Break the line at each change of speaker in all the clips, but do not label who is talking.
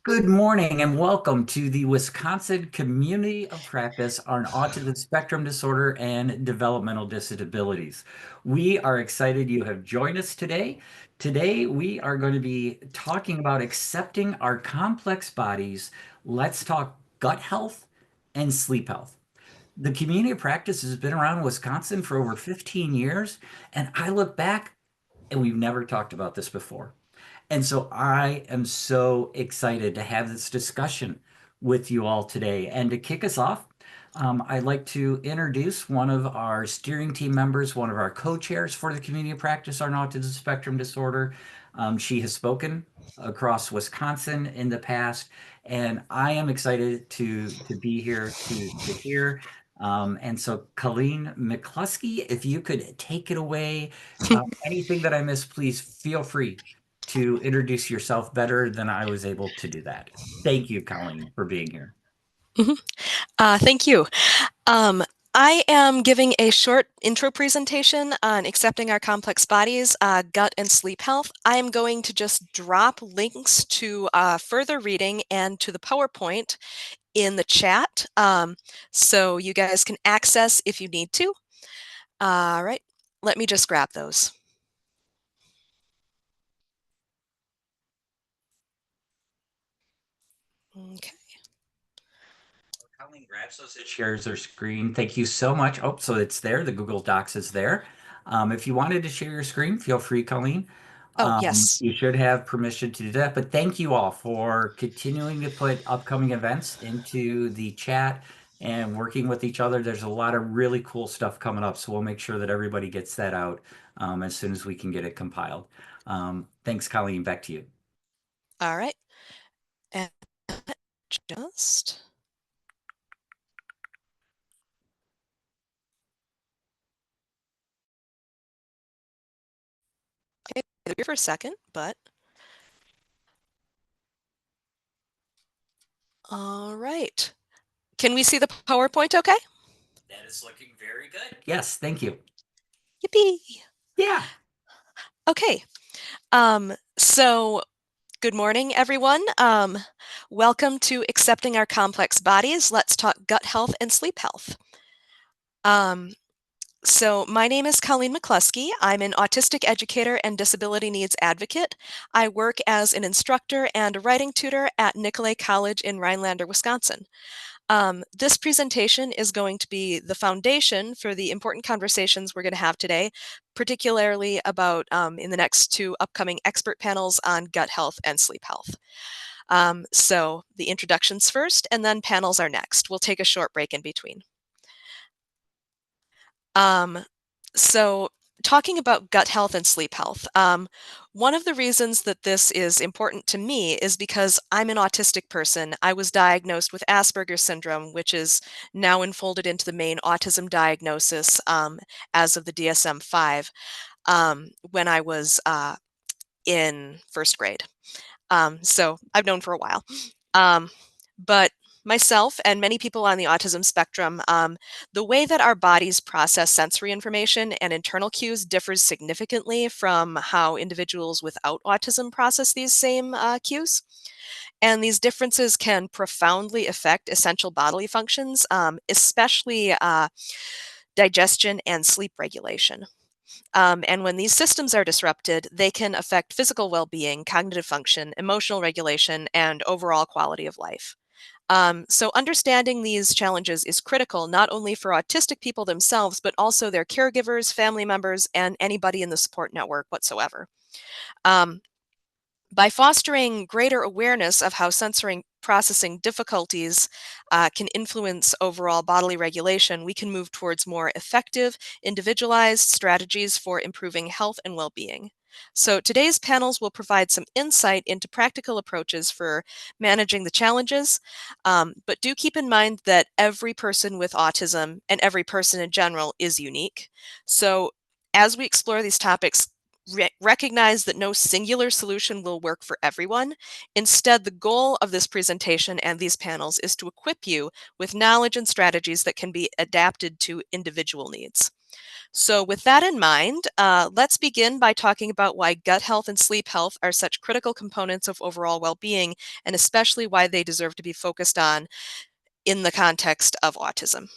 Good morning and welcome to the Wisconsin Community of Practice on Autism Spectrum Disorder and Developmental Disabilities. We are excited you have joined us today. Today, we are going to be talking about accepting our complex bodies. Let's talk gut health and sleep health. The community of practice has been around Wisconsin for over 15 years, and I look back and we've never talked about this before. And so I am so excited to have this discussion with you all today. And to kick us off, I'd like to introduce one of our steering team members, one of our co-chairs for the community of practice on autism spectrum disorder. She has spoken across Wisconsin in the past, and I am excited to be here to hear. And so, Colleen McCluskey, if you could take it away, anything that I missed, please feel free to introduce yourself better than I was able to do that. Thank you, Colleen, for being here.
Thank you. I am giving a short intro presentation on accepting our complex bodies, gut and sleep health. I am going to just drop links to further reading and to the PowerPoint in the chat, so you guys can access if you need to. All right, let me just grab those. Okay.
Colleen grabs those, it shares their screen. Thank you so much. Oh, so it's there. The Google Docs is there. If you wanted to share your screen, feel free, Colleen.
Oh, yes.
You should have permission to do that. But thank you all for continuing to put upcoming events into the chat and working with each other. There's a lot of really cool stuff coming up, so we'll make sure that everybody gets that out as soon as we can get it compiled. Thanks, Colleen. Back to you.
All right. And just... Okay, here for a second, but... All right. Can we see the PowerPoint okay?
That is looking very good. Yes, thank you.
Yippee!
Yeah.
Okay. So good morning, everyone. Welcome to Accepting Our Complex Bodies. Let's talk gut health and sleep health. So my name is Colleen McCluskey. I'm an autistic educator and disability needs advocate. I work as an instructor and a writing tutor at Nicolet College in Rhinelander, Wisconsin. This presentation is going to be the foundation for the important conversations we're going to have today, particularly about in the next two upcoming expert panels on gut health and sleep health. So the introductions first, and then panels are next. We'll take a short break in between. So talking about gut health and sleep health, one of the reasons that this is important to me is because I'm an autistic person. I was diagnosed with Asperger's syndrome, which is now enfolded into the main autism diagnosis as of the DSM-5 when I was in first grade. So I've known for a while. But myself and many people on the autism spectrum, the way that our bodies process sensory information and internal cues differs significantly from how individuals without autism process these same cues. And these differences can profoundly affect essential bodily functions, especially digestion and sleep regulation. And when these systems are disrupted, they can affect physical well-being, cognitive function, emotional regulation, and overall quality of life. So understanding these challenges is critical, not only for autistic people themselves, but also their caregivers, family members, and anybody in the support network whatsoever. By fostering greater awareness of how sensory processing difficulties can influence overall bodily regulation, we can move towards more effective, individualized strategies for improving health and well-being. So today's panels will provide some insight into practical approaches for managing the challenges, but do keep in mind that every person with autism and every person in general is unique. So as we explore these topics, recognize that no singular solution will work for everyone. Instead, the goal of this presentation and these panels is to equip you with knowledge and strategies that can be adapted to individual needs. So with that in mind, let's begin by talking about why gut health and sleep health are such critical components of overall well-being, and especially why they deserve to be focused on in the context of autism.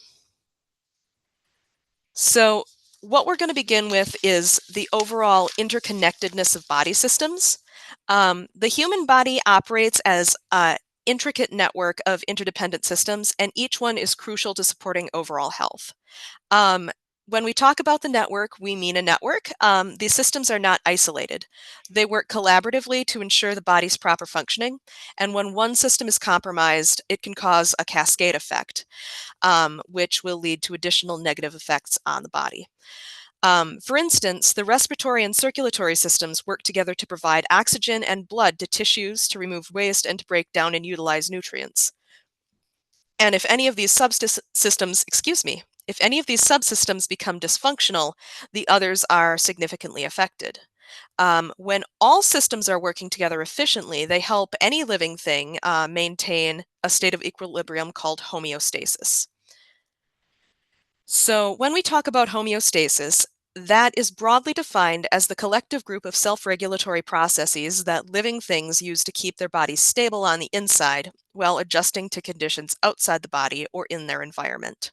So what we're going to begin with is the overall interconnectedness of body systems. The human body operates as an intricate network of interdependent systems, and each one is crucial to supporting overall health. Um, when we talk about the network, we mean a network. These systems are not isolated. They work collaboratively to ensure the body's proper functioning, and when one system is compromised, it can cause a cascade effect, which will lead to additional negative effects on the body. For instance, the respiratory and circulatory systems work together to provide oxygen and blood to tissues to remove waste and to break down and utilize nutrients. And if any of these if any of these subsystems become dysfunctional, the others are significantly affected. When all systems are working together efficiently, they help any living thing maintain a state of equilibrium called homeostasis. So when we talk about homeostasis, that is broadly defined as the collective group of self-regulatory processes that living things use to keep their bodies stable on the inside while adjusting to conditions outside the body or in their environment.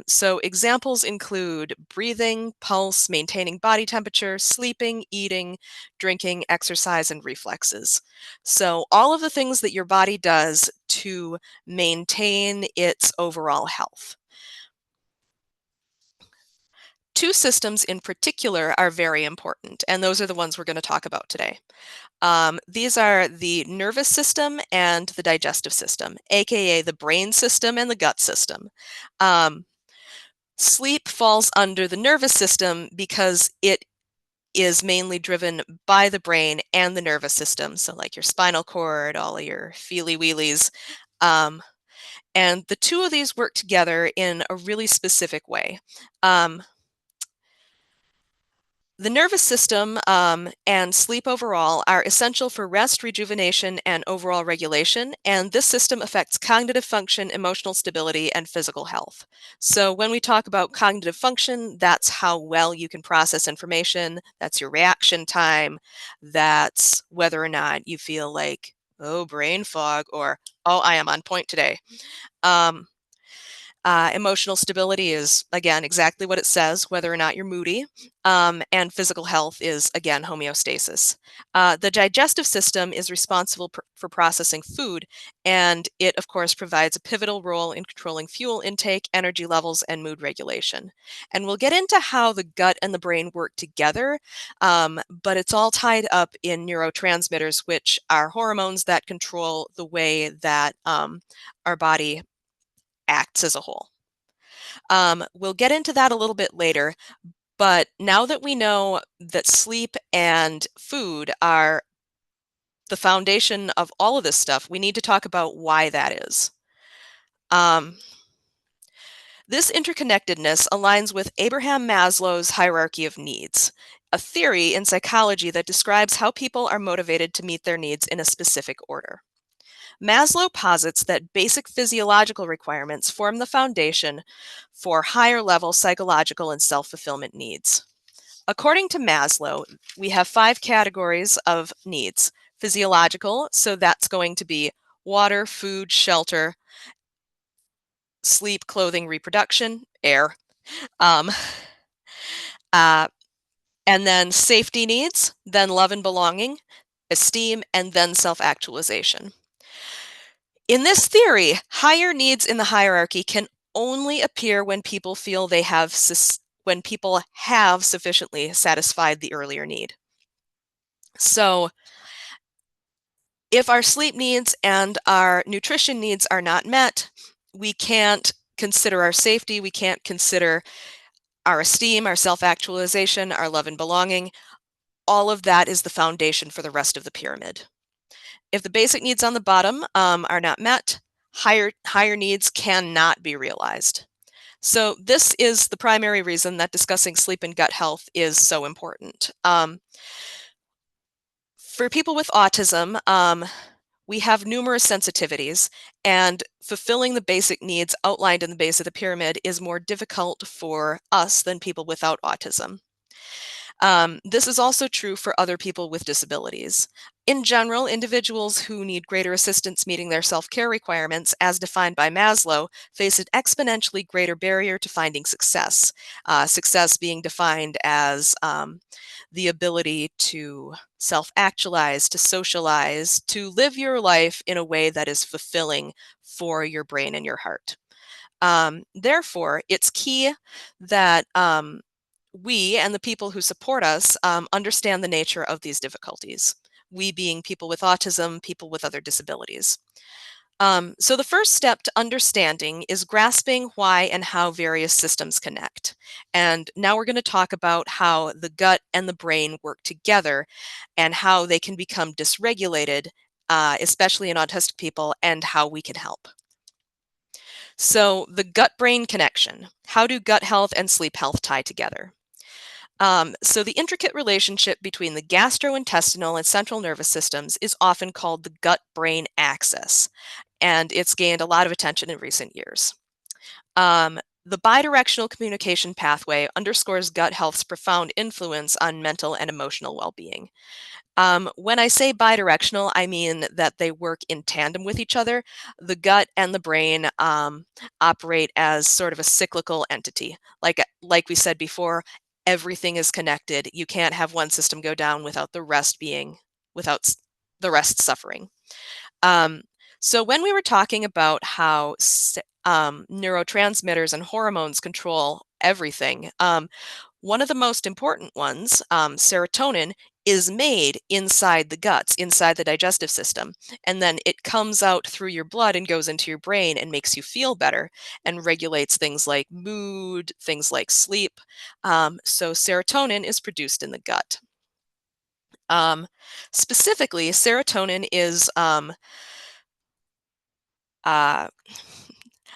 So examples include breathing, pulse, maintaining body temperature, sleeping, eating, drinking, exercise, and reflexes. So all of the things that your body does to maintain its overall health. Two systems in particular are very important, and those are the ones we're going to talk about today. These are the nervous system and the digestive system, aka the brain system and the gut system. Sleep falls under the nervous system because it is mainly driven by the brain and the nervous system, so like your spinal cord, all of your feely-wheelies. And the two of these work together in a really specific way. The nervous system and sleep overall are essential for rest, rejuvenation, and overall regulation, and this system affects cognitive function, emotional stability, and physical health. So when we talk about cognitive function, that's how well you can process information, that's your reaction time, that's whether or not you feel like, oh, brain fog, or, oh, I am on point today. Emotional stability is, again, exactly what it says, whether or not you're moody. And physical health is, again, homeostasis. The digestive system is responsible for processing food, and it, of course, provides a pivotal role in controlling fuel intake, energy levels, and mood regulation. And we'll get into how the gut and the brain work together, but it's all tied up in neurotransmitters, which are hormones that control the way that our body acts as a whole. We'll get into that a little bit later, but now that we know that sleep and food are the foundation of all of this stuff, we need to talk about why that is. This interconnectedness aligns with Abraham Maslow's hierarchy of needs, a theory in psychology that describes how people are motivated to meet their needs in a specific order. Maslow posits that basic physiological requirements form the foundation for higher level psychological and self-fulfillment needs. According to Maslow, we have 5 categories of needs. Physiological, so that's going to be water, food, shelter, sleep, clothing, reproduction, air. Um, uh, and then safety needs, then love and belonging, esteem, and then self-actualization. In this theory, higher needs in the hierarchy can only appear when people feel they have sufficiently satisfied the earlier need. So if our sleep needs and our nutrition needs are not met, we can't consider our safety, we can't consider our esteem, our self-actualization, our love and belonging. All of that is the foundation for the rest of the pyramid. If the basic needs on the bottom are not met, higher needs cannot be realized. So this is the primary reason that discussing sleep and gut health is so important. For people with autism, we have numerous sensitivities, and fulfilling the basic needs outlined in the base of the pyramid is more difficult for us than people without autism. This is also true for other people with disabilities. In general, individuals who need greater assistance meeting their self-care requirements, as defined by Maslow, face an exponentially greater barrier to finding success. Success being defined as the ability to self-actualize, to socialize, to live your life in a way that is fulfilling for your brain and your heart. Therefore, it's key that we and the people who support us understand the nature of these difficulties. We being people with autism, people with other disabilities. So the first step to understanding is grasping why and how various systems connect. And now we're going to talk about how the gut and the brain work together and how they can become dysregulated, especially in autistic people, and how we can help. So the gut-brain connection. How do gut health and sleep health tie together? So the intricate relationship between the gastrointestinal and central nervous systems is often called the gut-brain axis, and it's gained a lot of attention in recent years. The bidirectional communication pathway underscores gut health's profound influence on mental and emotional well-being. When I say bidirectional, I mean that they work in tandem with each other. The gut and the brain operate as sort of a cyclical entity. Like we said before, everything is connected. You can't have one system go down without the rest suffering. Um, so when we were talking about how neurotransmitters and hormones control everything, one of the most important ones, serotonin, is made inside the guts, inside the digestive system, and then it comes out through your blood and goes into your brain and makes you feel better and regulates things like mood, things like sleep. So serotonin is produced in the gut. Specifically, serotonin is uh,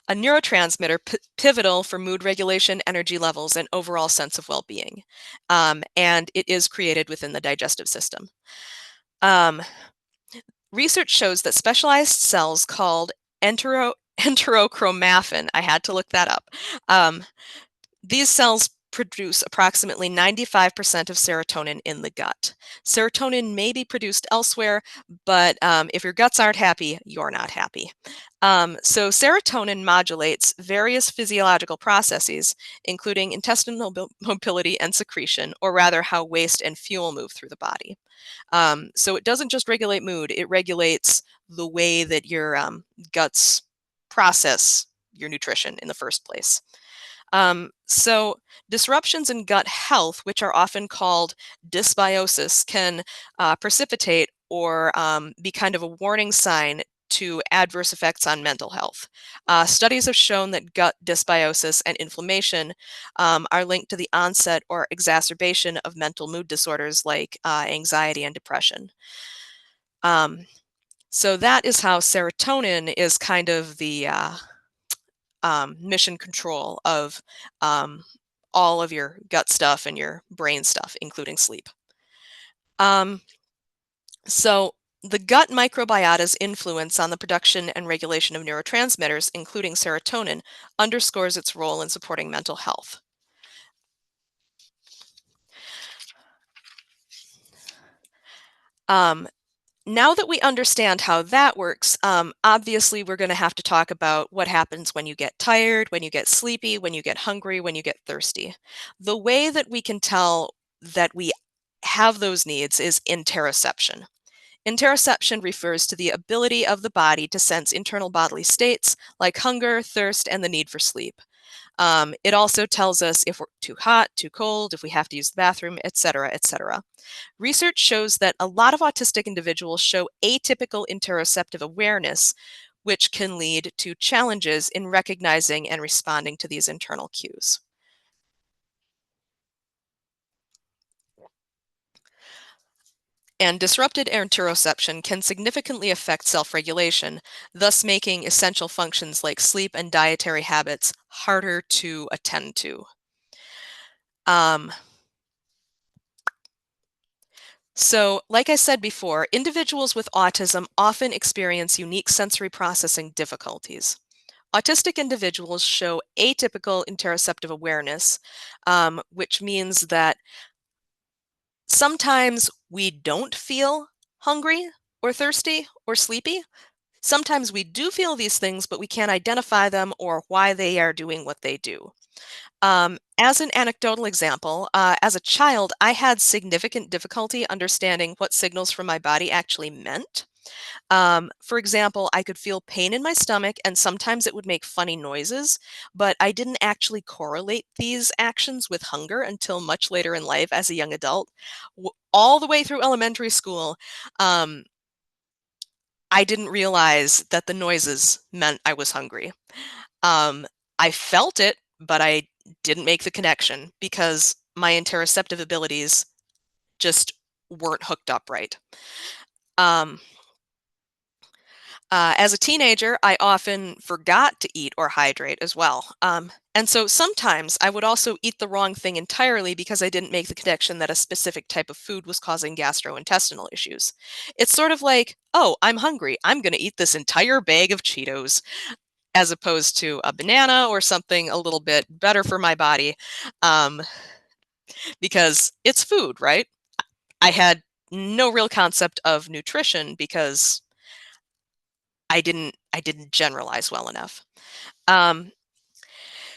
a neurotransmitter pivotal for mood regulation, energy levels, and overall sense of well-being. And it is created within the digestive system. Research shows that specialized cells called enterochromaffin, I had to look that up. These cells produce approximately 95% of serotonin in the gut. Serotonin may be produced elsewhere, but if your guts aren't happy, you're not happy. So serotonin modulates various physiological processes, including intestinal mobility and secretion, or rather how waste and fuel move through the body. So it doesn't just regulate mood, it regulates the way that your guts process your nutrition in the first place. So disruptions in gut health, which are often called dysbiosis, can precipitate or be kind of a warning sign to adverse effects on mental health. Studies have shown that gut dysbiosis and inflammation are linked to the onset or exacerbation of mental mood disorders like anxiety and depression. So that is how serotonin is kind of the mission control of all of your gut stuff and your brain stuff, including sleep. So the gut microbiota's influence on the production and regulation of neurotransmitters, including serotonin, underscores its role in supporting mental health. Now that we understand how that works, obviously we're going to have to talk about what happens when you get tired, when you get sleepy, when you get hungry, when you get thirsty. The way that we can tell that we have those needs is interoception. Interoception refers to the ability of the body to sense internal bodily states like hunger, thirst, and the need for sleep. It also tells us if we're too hot, too cold, if we have to use the bathroom, etc., etc. Research shows that a lot of autistic individuals show atypical interoceptive awareness, which can lead to challenges in recognizing and responding to these internal cues. And disrupted interoception can significantly affect self-regulation, thus making essential functions like sleep and dietary habits harder to attend to. Um, So, like I said before, individuals with autism often experience unique sensory processing difficulties. Autistic individuals show atypical interoceptive awareness, which means that sometimes we don't feel hungry or thirsty or sleepy. Sometimes we do feel these things, but we can't identify them or why they are doing what they do. As an anecdotal example, as a child, I had significant difficulty understanding what signals from my body actually meant. For example, I could feel pain in my stomach and sometimes it would make funny noises, but I didn't actually correlate these actions with hunger until much later in life as a young adult. All the way through elementary school, um, I didn't realize that the noises meant I was hungry. Um, I felt it, but I didn't make the connection because my interoceptive abilities just weren't hooked up right. Um, as a teenager, I often forgot to eat or hydrate as well. And so sometimes I would also eat the wrong thing entirely because I didn't make the connection that a specific type of food was causing gastrointestinal issues. It's sort of like, oh, I'm hungry. I'm going to eat this entire bag of Cheetos, as opposed to a banana or something a little bit better for my body, um, because it's food, right? I had no real concept of nutrition because I didn't generalize well enough. Um,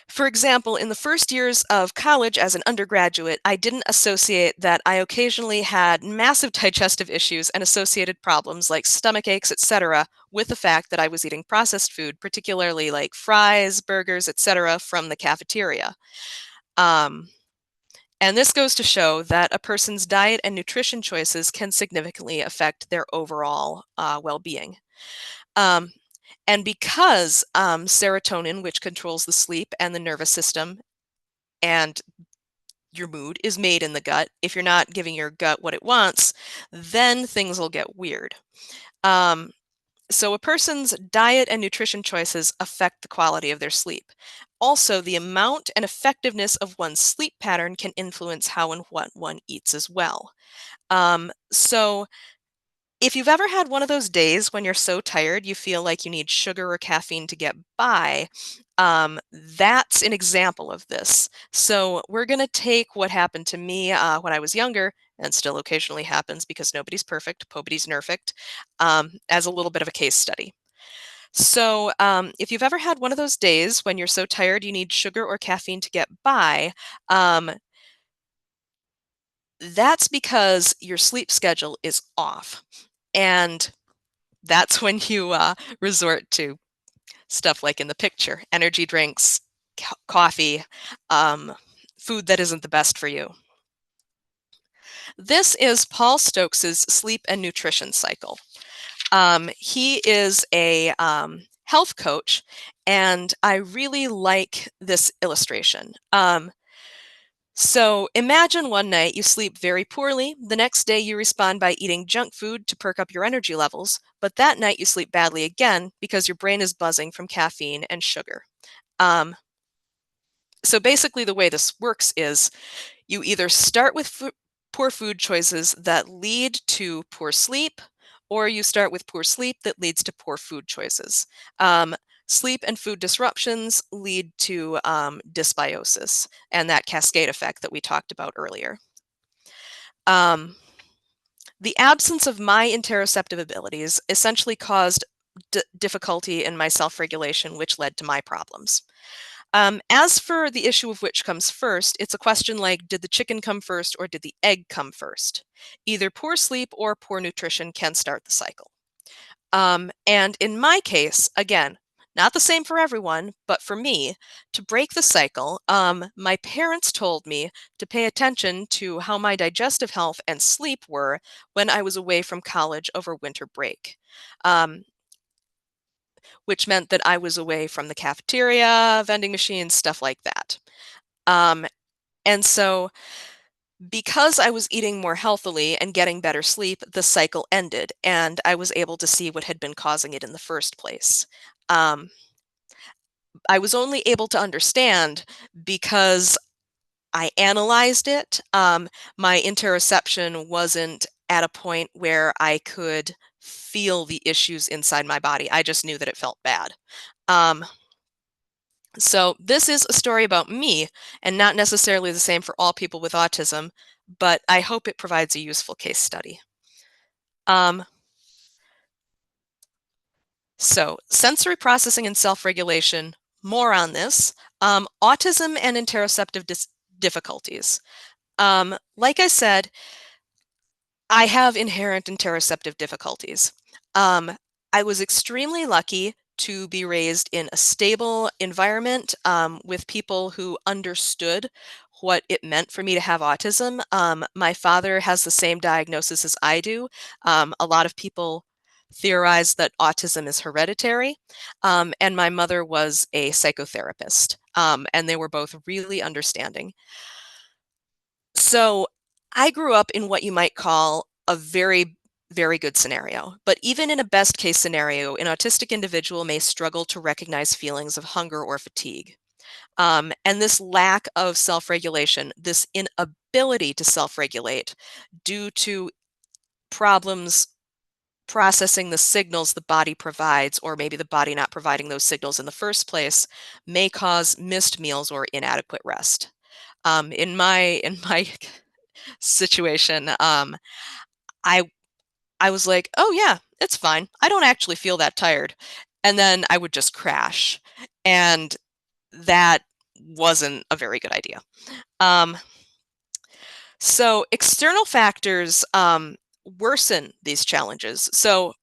for example, in the first years of college as an undergraduate, I didn't associate that I occasionally had massive digestive issues and associated problems like stomach aches, etc., with the fact that I was eating processed food, particularly like fries, burgers, etc., from the cafeteria. Um, and this goes to show that a person's diet and nutrition choices can significantly affect their overall well-being. Um, and because serotonin, which controls the sleep and the nervous system and your mood, is made in the gut, if you're not giving your gut what it wants, then things will get weird. Um, so a person's diet and nutrition choices affect the quality of their sleep. Also, the amount and effectiveness of one's sleep pattern can influence how and what one eats as well. So if you've ever had one of those days when you're so tired you feel like you need sugar or caffeine to get by, that's an example of this. So we're going to take what happened to me when I was younger, and still occasionally happens because nobody's perfect, nobody's nerfect, as a little bit of a case study. So if you've ever had one of those days when you're so tired you need sugar or caffeine to get by, um, that's because your sleep schedule is off. And that's when you resort to stuff like in the picture, energy drinks, coffee, um, food that isn't the best for you. This is Paul Stokes's sleep and nutrition cycle. He is a health coach, and I really like this illustration. So imagine one night you sleep very poorly. The next day you respond by eating junk food to perk up your energy levels, but that night you sleep badly again because your brain is buzzing from caffeine and sugar. Um, so basically the way this works is you either start with poor food choices that lead to poor sleep, or you start with poor sleep that leads to poor food choices. Um, Sleep and food disruptions lead to dysbiosis and that cascade effect that we talked about earlier. The absence of my interoceptive abilities essentially caused difficulty in my self-regulation, which led to my problems. As for the issue of which comes first, it's a question like, did the chicken come first or did the egg come first? Either poor sleep or poor nutrition can start the cycle. And in my case, again, not the same for everyone, but for me, to break the cycle, my parents told me to pay attention to how my digestive health and sleep were when I was away from college over winter break. Um, which meant that I was away from the cafeteria, vending machines, stuff like that. Um, and so because I was eating more healthily and getting better sleep, the cycle ended, and I was able to see what had been causing it in the first place. Um, I was only able to understand because I analyzed it. My interoception wasn't at a point where I could feel the issues inside my body. I just knew that it felt bad. So this is a story about me and not necessarily the same for all people with autism, but I hope it provides a useful case study. So sensory processing and self-regulation, more on this. Autism and interoceptive difficulties. Like I said, I have inherent interoceptive difficulties. I was extremely lucky to be raised in a stable environment with people who understood what it meant for me to have autism. My father has the same diagnosis as I do. A lot of people theorize that autism is hereditary, and my mother was a psychotherapist, and they were both really understanding. So I grew up in what you might call a very, very good scenario. But even in a best case scenario, an autistic individual may struggle to recognize feelings of hunger or fatigue. And this lack of self-regulation, this inability to self-regulate due to problems processing the signals the body provides, or maybe the body not providing those signals in the first place, may cause missed meals or inadequate rest. In my situation, I I was like, "Oh yeah, it's fine. I don't actually feel that tired." And then I would just crash, and that wasn't a very good idea. Um, so external factors worsen these challenges. So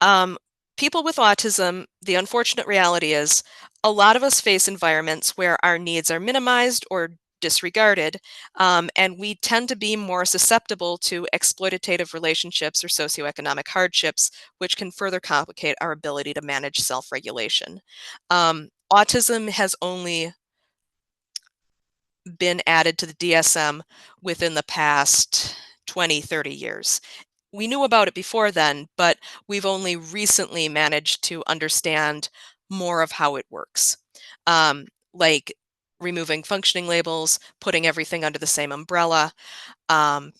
um, people with autism, the unfortunate reality is a lot of us face environments where our needs are minimized or disregarded, and we tend to be more susceptible to exploitative relationships or socioeconomic hardships, which can further complicate our ability to manage self-regulation. Autism has only been added to the DSM within the past 20, 30 years. We knew about it before then, but we've only recently managed to understand more of how it works. Like removing functioning labels, putting everything under the same umbrella, um,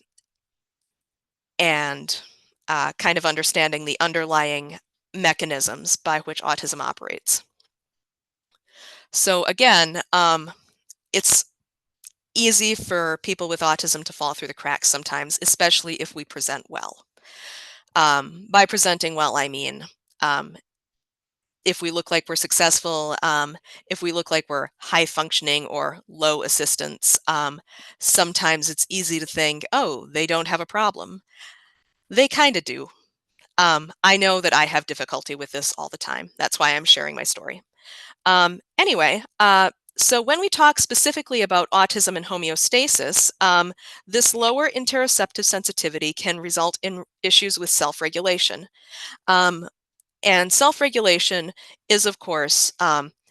and kind of understanding the underlying mechanisms by which autism operates. So again, it's easy for people with autism to fall through the cracks sometimes, especially if we present well. By presenting well, I mean um, if we look like we're successful, if we look like we're high functioning or low assistance, sometimes it's easy to think, oh, they don't have a problem. They kind of do. I know that I have difficulty with this all the time. That's why I'm sharing my story. Anyway, so when we talk specifically about autism and homeostasis, this lower interoceptive sensitivity can result in issues with self-regulation. And self-regulation is, of course,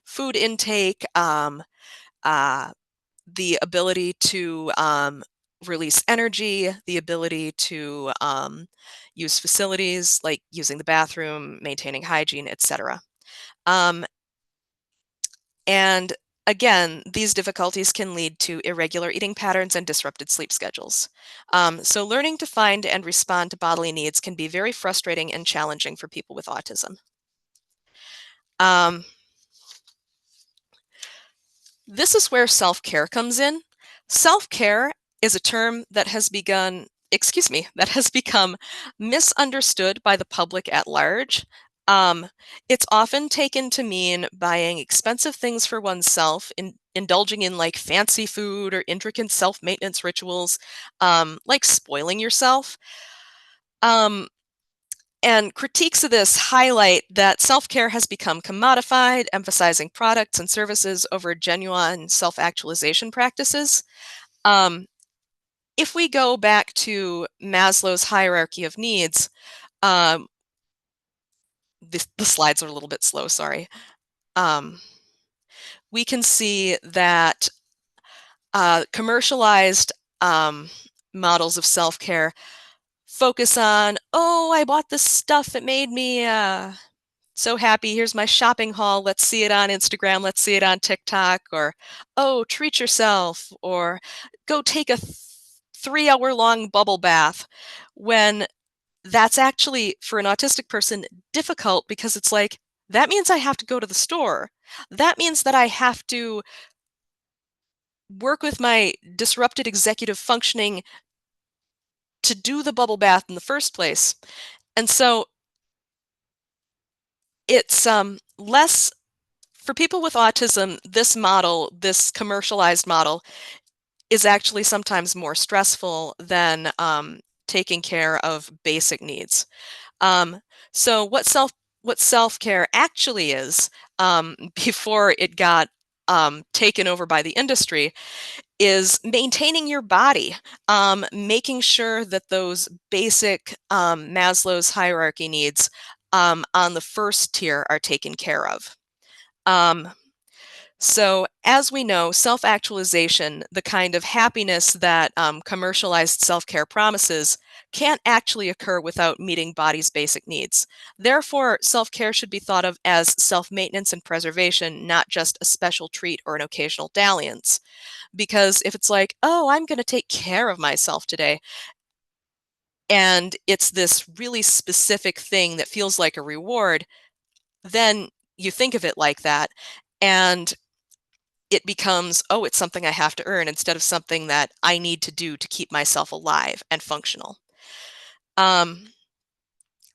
food intake, the ability to release energy, the ability to use facilities like using the bathroom, maintaining hygiene, etc. And again, these difficulties can lead to irregular eating patterns and disrupted sleep schedules. So learning to find and respond to bodily needs can be very frustrating and challenging for people with autism. Um, this is where self-care comes in. Self-care is a term that has that has become misunderstood by the public at large. It's often taken to mean buying expensive things for oneself, indulging in like fancy food or intricate self-maintenance rituals, like spoiling yourself. Um, and critiques of this highlight that self-care has become commodified, emphasizing products and services over genuine self-actualization practices. Um, if we go back to Maslow's hierarchy of needs, um, the slides are a little bit slow, sorry. We can see that commercialized models of self-care focus on, oh, I bought this stuff, it made me so happy, here's my shopping haul, let's see it on Instagram, let's see it on TikTok, or, oh, treat yourself, or go take a 3-hour-long bubble bath when that's actually, for an autistic person, difficult because it's like, that means I have to go to the store. That means that I have to work with my disrupted executive functioning to do the bubble bath in the first place. And so it's less for people with autism, this model, this commercialized model, is actually sometimes more stressful than taking care of basic needs. Um, so what self-care actually is, before it got taken over by the industry, is maintaining your body, making sure that those basic Maslow's hierarchy needs on the first tier are taken care of. Um, so, as we know, self-actualization, the kind of happiness that commercialized self-care promises, can't actually occur without meeting body's basic needs. Therefore, self-care should be thought of as self-maintenance and preservation, not just a special treat or an occasional dalliance. Because if it's like, oh, I'm going to take care of myself today, and it's this really specific thing that feels like a reward, then you think of it like that. And it becomes, oh, it's something I have to earn instead of something that I need to do to keep myself alive and functional.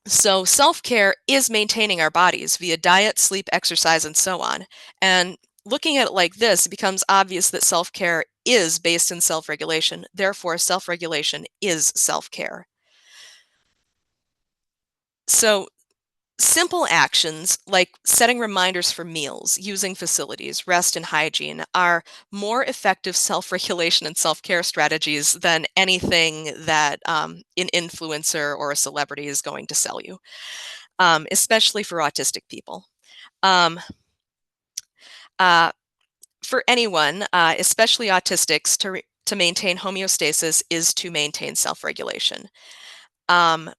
So self-care is maintaining our bodies via diet, sleep, exercise, and so on. And looking at it like this, it becomes obvious that self-care is based in self-regulation. Therefore, self-regulation is self-care. So simple actions like setting reminders for meals, using facilities, rest, and hygiene are more effective self-regulation and self-care strategies than anything that an influencer or a celebrity is going to sell you, especially for autistic people. Um, uh, for anyone, especially autistics, to maintain homeostasis is to maintain self-regulation. Um,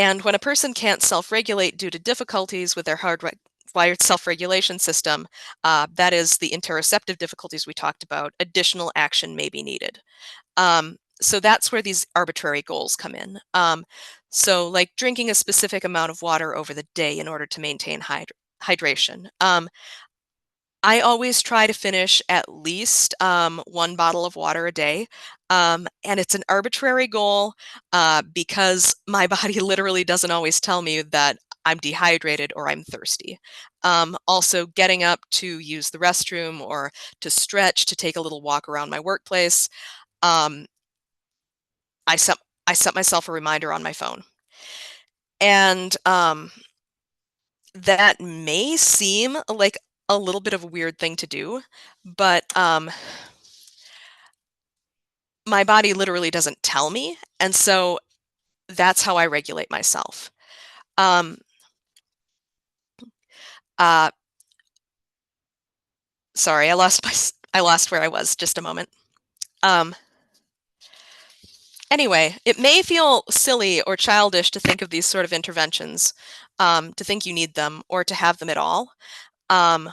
And when a person can't self-regulate due to difficulties with their hardwired self-regulation system, that is the interoceptive difficulties we talked about, additional action may be needed. So that's where these arbitrary goals come in. So like drinking a specific amount of water over the day in order to maintain hydration. I always try to finish at least 1 bottle of water a day. And it's an arbitrary goal because my body literally doesn't always tell me that I'm dehydrated or I'm thirsty. Also, getting up to use the restroom or to stretch, to take a little walk around my workplace. Um, I set I set myself a reminder on my phone. And that may seem like a little bit of a weird thing to do, but my body literally doesn't tell me, and so that's how I regulate myself. Um, uh, Sorry, I lost where I was. Just a moment. Um, anyway, it may feel silly or childish to think of these sort of interventions, to think you need them or to have them at all. Um,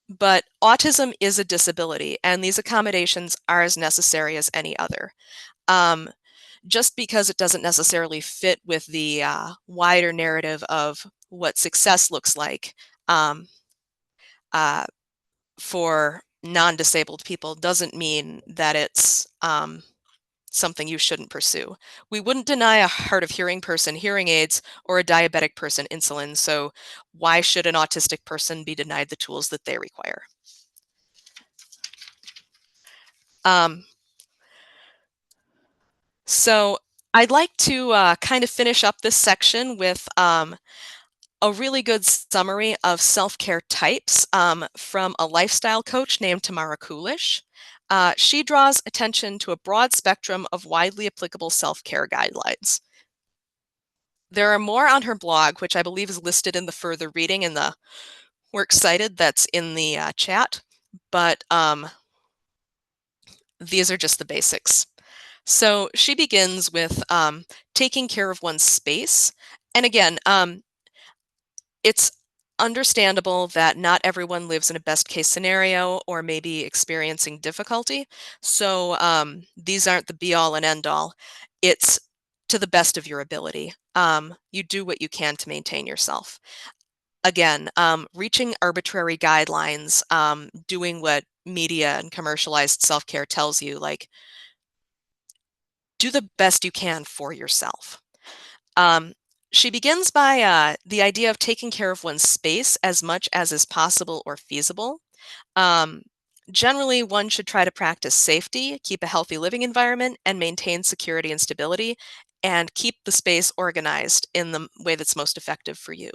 but autism is a disability, and these accommodations are as necessary as any other. Um, just because it doesn't necessarily fit with the wider narrative of what success looks like um, uh, for non-disabled people doesn't mean that it's something you shouldn't pursue. We wouldn't deny a hard of hearing person hearing aids or a diabetic person insulin, so why should an autistic person be denied the tools that they require? Um, so I'd like to kind of finish up this section with a really good summary of self-care types from a lifestyle coach named Tamara Kulish. She draws attention to a broad spectrum of widely applicable self-care guidelines. There are more on her blog, which I believe is listed in the further reading in the works cited that's in the chat, but these are just the basics. So she begins with taking care of one's space. And again, it's understandable that not everyone lives in a best case scenario or maybe experiencing difficulty. So these aren't the be all and end all. It's to the best of your ability. You do what you can to maintain yourself. Again, reaching arbitrary guidelines, doing what media and commercialized self-care tells you, like, do the best you can for yourself. Um, she begins by the idea of taking care of one's space as much as is possible or feasible. Um, Generally, one should try to practice safety, keep a healthy living environment, and maintain security and stability, and keep the space organized in the way that's most effective for you.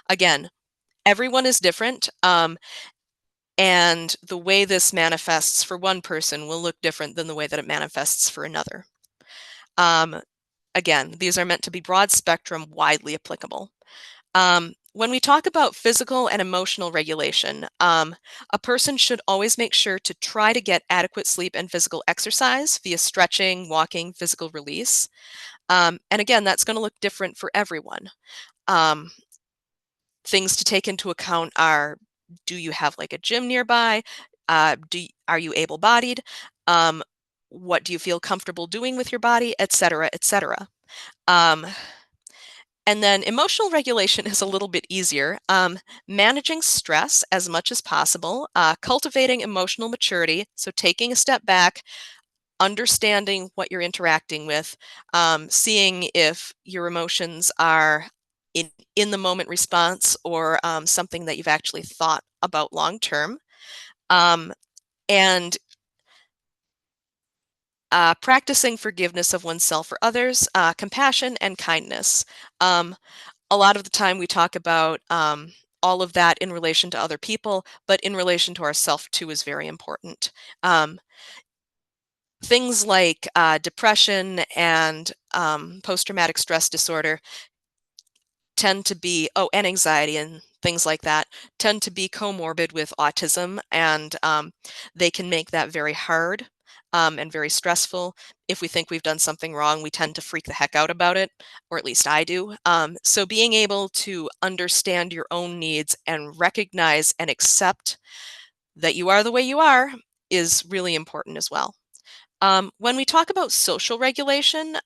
Again, everyone is different, and the way this manifests for one person will look different than the way that it manifests for another. Um, Again, these are meant to be broad spectrum, widely applicable. When we talk about physical and emotional regulation, a person should always make sure to try to get adequate sleep and physical exercise via stretching, walking, physical release. And again, that's going to look different for everyone. Um, Things to take into account are, do you have like a gym nearby? Are you able-bodied? What do you feel comfortable doing with your body, et cetera, et cetera. Um, And then emotional regulation is a little bit easier. Managing stress as much as possible, cultivating emotional maturity, so taking a step back, understanding what you're interacting with, seeing if your emotions are in the moment response or something that you've actually thought about long term, um, and practicing forgiveness of oneself or others, compassion and kindness. A lot of the time we talk about all of that in relation to other people, but in relation to ourselves too is very important. Um, Things like depression and post-traumatic stress disorder tend to be, and anxiety and things like that, tend to be comorbid with autism, and they can make that very hard and very stressful. If we think we've done something wrong, we tend to freak the heck out about it, or at least I do. So being able to understand your own needs and recognize and accept that you are the way you are is really important as well. When we talk about social regulation,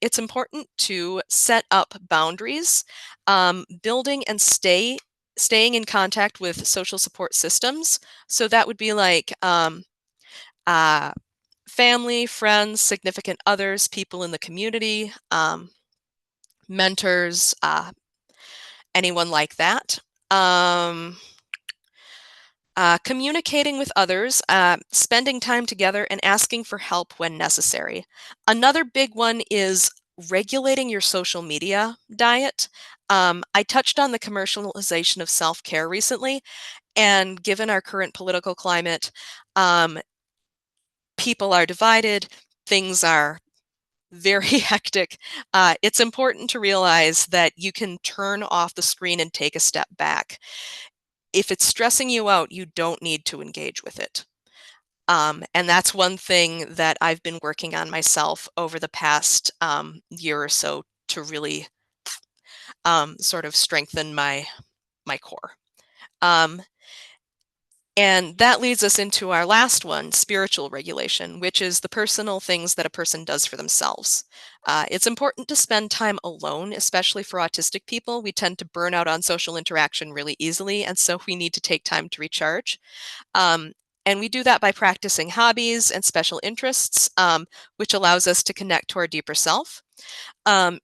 it's important to set up boundaries, building and staying in contact with social support systems. So that would be like uh, family, friends, significant others, people in the community, mentors, anyone like that. Um, Communicating with others, spending time together, and asking for help when necessary. Another big one is regulating your social media diet. I touched on the commercialization of self-care recently, and given our current political climate, um, people are divided, things are very hectic. It's important to realize that you can turn off the screen and take a step back. If it's stressing you out, you don't need to engage with it. And that's one thing that I've been working on myself over the past year or so to really sort of strengthen my core. Um, and that leads us into our last one, spiritual regulation, which is the personal things that a person does for themselves. It's important to spend time alone, especially for autistic people. We tend to burn out on social interaction really easily, and so we need to take time to recharge. Um, and we do that by practicing hobbies and special interests, which allows us to connect to our deeper self.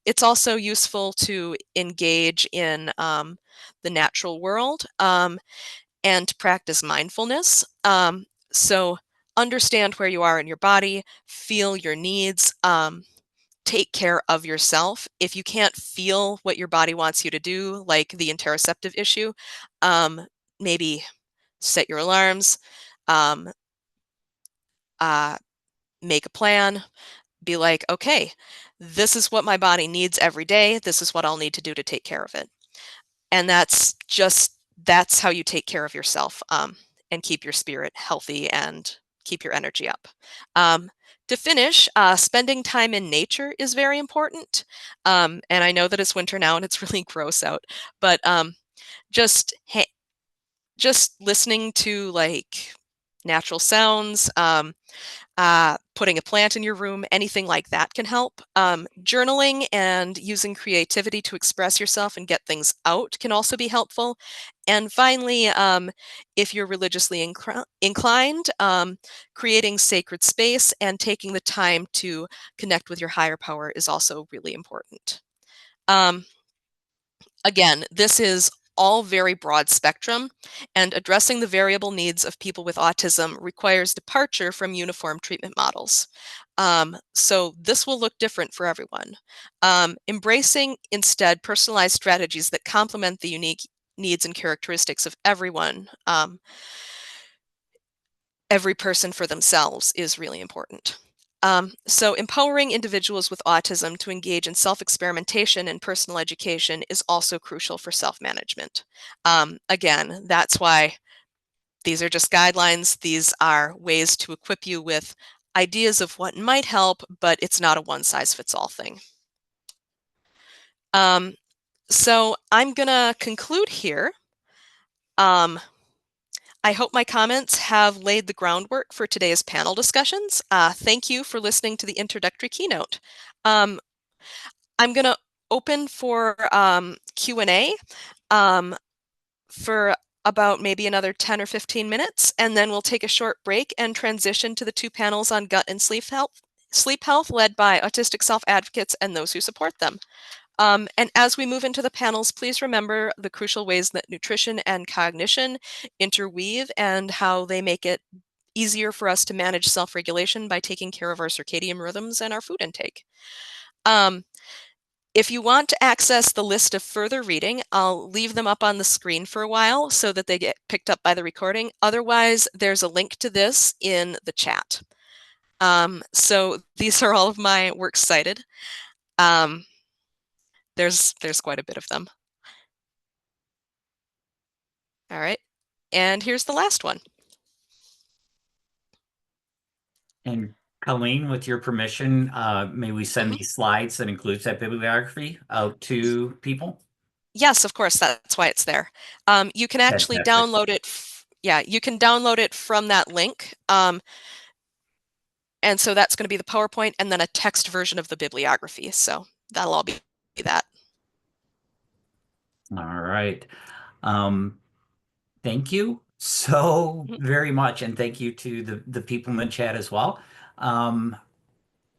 It's also useful to engage in the natural world and to practice mindfulness. So understand where you are in your body, feel your needs, take care of yourself. If you can't feel what your body wants you to do, like the interoceptive issue, maybe set your alarms, um, uh, make a plan, be like, okay, this is what my body needs every day. This is what I'll need to do to take care of it. And that's how you take care of yourself and keep your spirit healthy and keep your energy up. Um, to finish, spending time in nature is very important. And I know that it's winter now and it's really gross out, but Just just listening to like natural sounds, putting a plant in your room, anything like that can help. Journaling and using creativity to express yourself and get things out can also be helpful. And finally, if you're religiously inclined, creating sacred space and taking the time to connect with your higher power is also really important. Again, this is all very broad spectrum, and addressing the variable needs of people with autism requires departure from uniform treatment models. So this will look different for everyone. Embracing instead personalized strategies that complement the unique needs and characteristics of everyone, every person for themselves, is really important. So empowering individuals with autism to engage in self-experimentation and personal education is also crucial for self-management. Again, that's why these are just guidelines. These are ways to equip you with ideas of what might help, but it's not a one-size-fits-all thing. So I'm gonna conclude here. I hope my comments have laid the groundwork for today's panel discussions. Thank you for listening to the introductory keynote. Um, I'm going to open for Q&A for about maybe another 10 or 15 minutes, and then we'll take a short break and transition to the two panels on gut and sleep health led by autistic self-advocates and those who support them. And as we move into the panels, please remember the crucial ways that nutrition and cognition interweave and how they make it easier for us to manage self-regulation by taking care of our circadian rhythms and our food intake. If you want to access the list of further reading, I'll leave them up on the screen for a while so that they get picked up by the recording. Otherwise, there's a link to this in the chat. So these are all of my works cited. There's quite a bit of them. All right, and here's the last one.
And Colleen, with your permission, may we send these slides that includes that bibliography out to people?
Yes, of course, that's why it's there. You can actually
Fantastic.
download it. Yeah, you can download it from that link. And so that's going to be the PowerPoint and then a text version of the bibliography. So that'll all be that.
All right. Thank you so very much. And thank you to the people in the chat as well.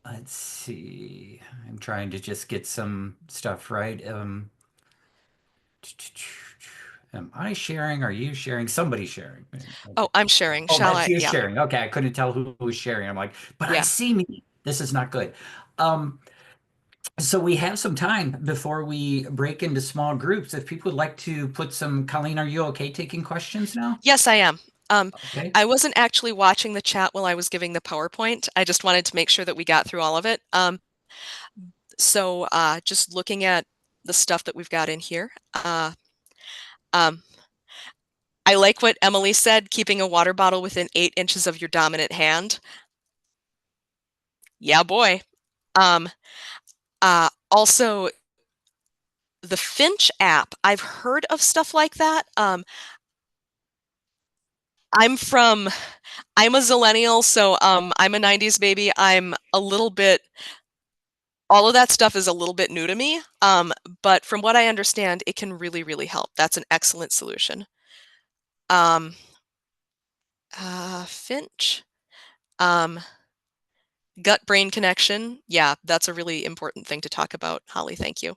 Let's see. I'm trying to just get some stuff right. Am I sharing? Are you sharing? Somebody's sharing.
Oh, I'm sharing.
Oh,
Shall
that's
I?
you
Yeah.
sharing. Okay, I couldn't tell who was sharing. I'm like, but I
Yeah.
see me. This is not good. Um, so we have some time before we break into small groups. If people would like to put some, Colleen, are you okay taking questions now?
Yes, I am.
Okay.
I wasn't actually watching the chat while I was giving the PowerPoint. I just wanted to make sure that we got through all of it. So just looking at the stuff that we've got in here. Um, I like what Emily said, keeping a water bottle within 8 inches of your dominant hand. Yeah, boy. Also, the Finch app, I've heard of stuff like that. I'm a zillennial, so I'm a 90s baby. I'm a little bit, all of that stuff is a little bit new to me. But from what I understand, it can really, really help. That's an excellent solution. Finch. Gut-brain connection. Yeah, that's a really important thing to talk about, Holly. Thank you.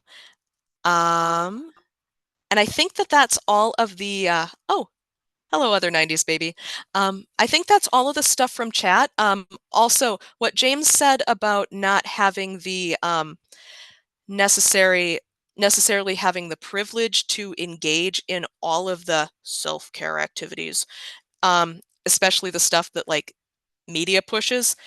And I think that that's all of the, oh, hello, other 90s baby. I think that's all of the stuff from chat. Also, what James said about not having the necessarily having the privilege to engage in all of the self-care activities, especially the stuff that like media pushes,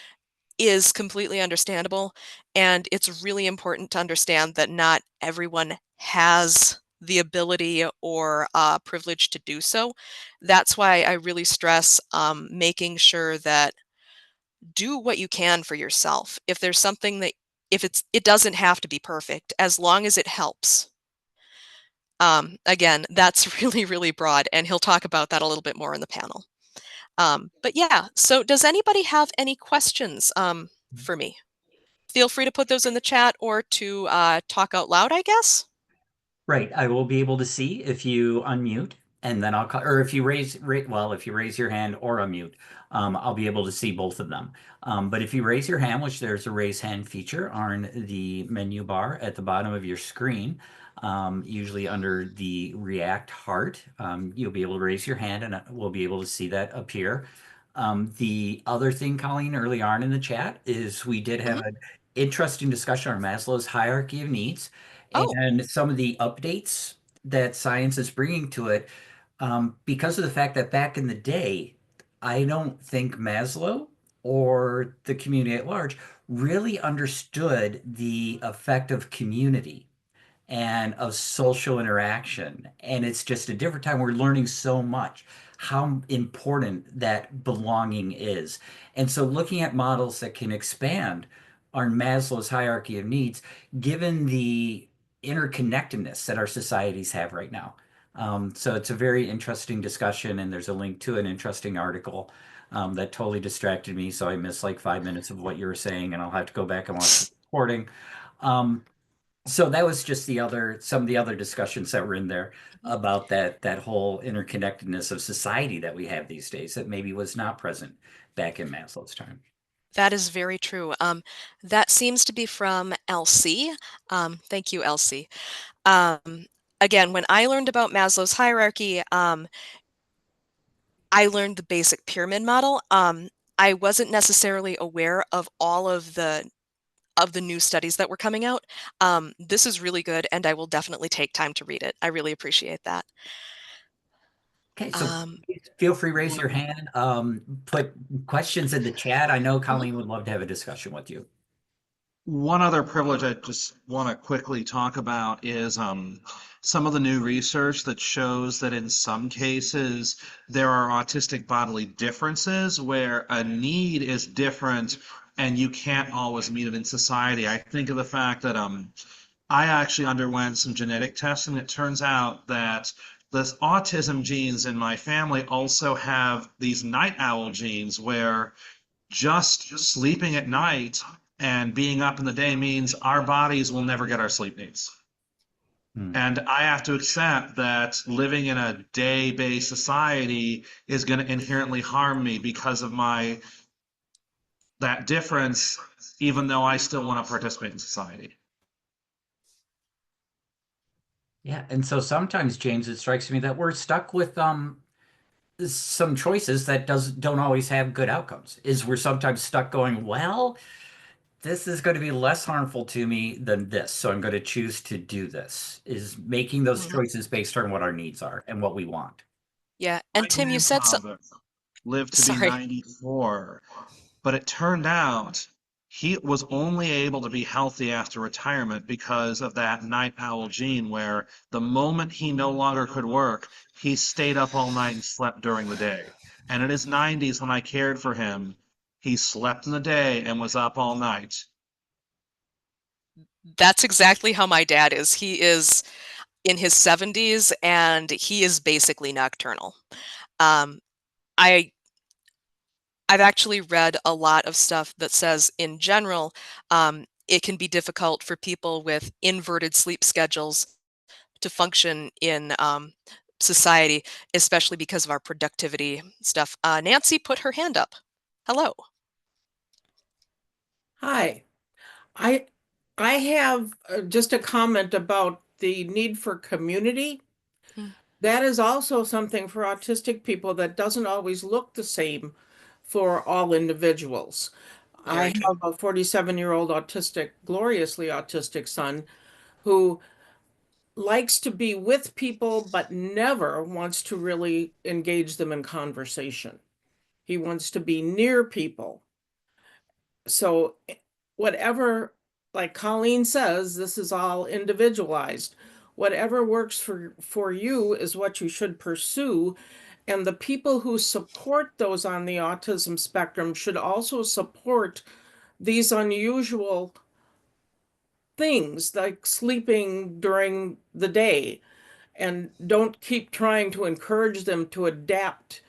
is completely understandable. And it's really important to understand that not everyone has the ability or privilege to do so. That's why I really stress making sure that do what you can for yourself. If there's something that, it doesn't have to be perfect, as long as it helps. Again, that's really, really broad, and he'll talk about that a little bit more in the panel. But yeah, so does anybody have any questions for me? Feel free to put those in the chat or to talk out loud, I guess.
Right. I will be able to see if you unmute, and then I'll call, or if you well, if you raise your hand or unmute, I'll be able to see both of them. But if you raise your hand, which there's a raise hand feature on the menu bar at the bottom of your screen, usually under the React Heart, you'll be able to raise your hand and we'll be able to see that appear. The other thing, Colleen, early on in the chat is we did have
Mhm.
an interesting discussion on Maslow's hierarchy of needs
Oh,
and some of the updates that science is bringing to it, because of the fact that back in the day, I don't think Maslow or the community at large really understood the effect of community and of social interaction. And it's just a different time. We're learning so much how important that belonging is. And so looking at models that can expand on Maslow's hierarchy of needs, given the interconnectedness that our societies have right now. So it's a very interesting discussion, and there's a link to an interesting article that totally distracted me. So I missed like 5 minutes of what you were saying, and I'll have to go back and watch the recording. Um, so that was just some of the other discussions that were in there about that whole interconnectedness of society that we have these days that maybe was not present back in Maslow's time.
that is very true. That seems to be from Elsie. Thank you, Elsie. Um, Again, when I learned about Maslow's hierarchy, I learned the basic pyramid model. I wasn't necessarily aware of all of the new studies that were coming out. This is really good, and I will definitely take time to read it. I really appreciate that.
Okay, so
Um,
please feel free, raise your hand, put questions in the chat. I know
mhm.
Colleen would love to have a discussion with you.
One other privilege I just want to quickly talk about is some of the new research that shows that in some cases there are autistic bodily differences where a need is different and you can't always meet it in society. I think of the fact that I actually underwent some genetic testing. It turns out that the autism genes in my family also have these night owl genes where just sleeping at night and being up in the day means our bodies will never get our sleep needs.
Hmm.
And I have to accept that living in a day-based society is going to inherently harm me because of my that difference, even though I still want to participate in society.
Yeah, and so sometimes, James, it strikes me that we're stuck with some choices that don't always have good outcomes. Is we're sometimes stuck going, well, this is going to be less harmful to me than this, so I'm going to choose to do this. Is making those
Mhm.
choices based on what our needs are and what we want.
Yeah,
My
and Tim, you said so.
grandfather lived to be
Sorry.
94, but it turned out he was only able to be healthy after retirement because of that night owl gene, where the moment he no longer could work, he stayed up all night and slept during the day. And in his 90s, when I cared for him, he slept in the day and was up all night.
That's exactly how my dad is. He is in his 70s and he is basically nocturnal. Um, I I've actually read a lot of stuff that says in general, it can be difficult for people with inverted sleep schedules to function in society, especially because of our productivity stuff. Nancy put her hand up. Hello.
Hi, I I have just a comment about the need for community.
Mm,
That is also something for autistic people that doesn't always look the same for all individuals. I
very true.
have a 47-year-old autistic, gloriously autistic son who likes to be with people but never wants to really engage them in conversation. He wants to be near people. So whatever, like Colleen says, this is all individualized. Whatever works for you is what you should pursue. And the people who support those on the autism spectrum should also support these unusual things like sleeping during the day and don't keep trying to encourage them to adapt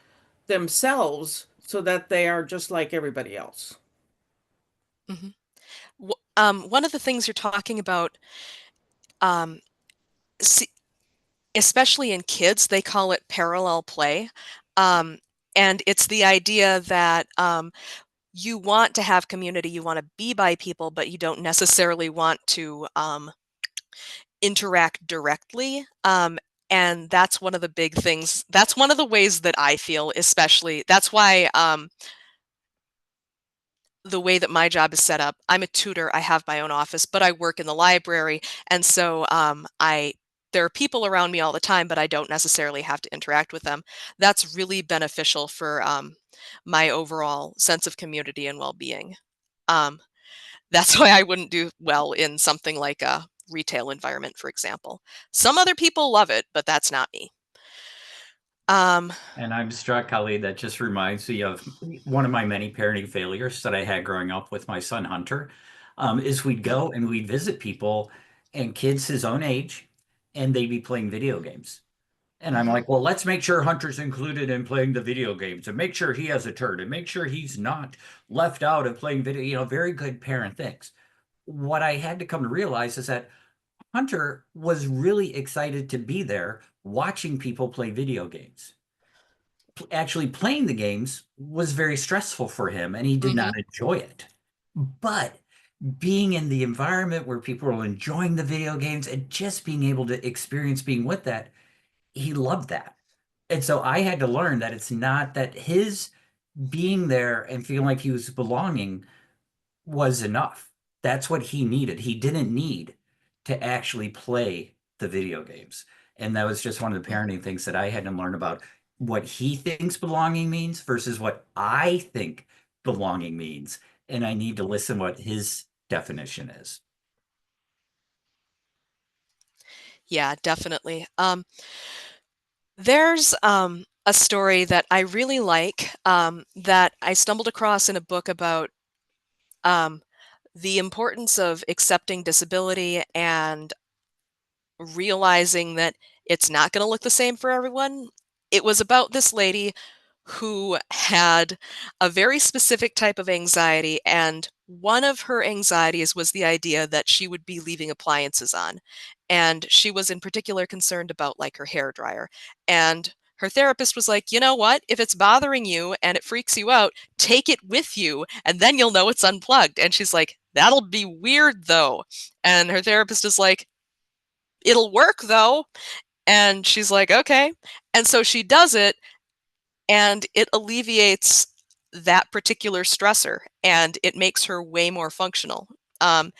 themselves so that they are just like everybody else.
Mhm. One of the things you're talking about, see, especially in kids, they call it parallel play. And it's the idea that you want to have community, you want to be by people, but you don't necessarily want to interact directly. And that's one of the big things. That's one of the ways that I feel, especially. That's why the way that my job is set up, I'm a tutor, I have my own office, but I work in the library. And so there are people around me all the time, but I don't necessarily have to interact with them. That's really beneficial for my overall sense of community and well-being. That's why I wouldn't do well in something like a retail environment, for example. Some other people love it, but that's not me.
And I'm struck, Colleen, that just reminds me of one of my many parenting failures that I had growing up with my son Hunter. Is we'd go and we'd visit people and kids his own age, and they'd be playing video games. And I'm
Mhm.
like, well, let's make sure Hunter's included in playing the video games and make sure he has a turn and make sure he's not left out of playing video, very good parent things. What I had to come to realize is that Hunter was really excited to be there watching people play video games. Actually, playing the games was very stressful for him and he did
Mhm.
not enjoy it. But being in the environment where people are enjoying the video games and just being able to experience being with that, he loved that. And so I had to learn that it's not that his being there and feeling like he was belonging was enough. That's what he needed. He didn't need to actually play the video games. And that was just one of the
Mhm.
parenting things that I had to learn about what he thinks belonging means versus what I think belonging means. And I need to listen what his definition is.
Yeah, definitely. There's a story that I really like that I stumbled across in a book about um, the importance of accepting disability and realizing that it's not going to look the same for everyone. It was about this lady who had a very specific type of anxiety, and one of her anxieties was the idea that she would be leaving appliances on. And she was in particular concerned about like her hair dryer. And her therapist was like, you know what? If it's bothering you and it freaks you out, take it with you and then you'll know it's unplugged. And she's like, that'll be weird though. And her therapist is like, it'll work though. And she's like, okay. And so she does it and it alleviates that particular stressor and it makes her way more functional. Um,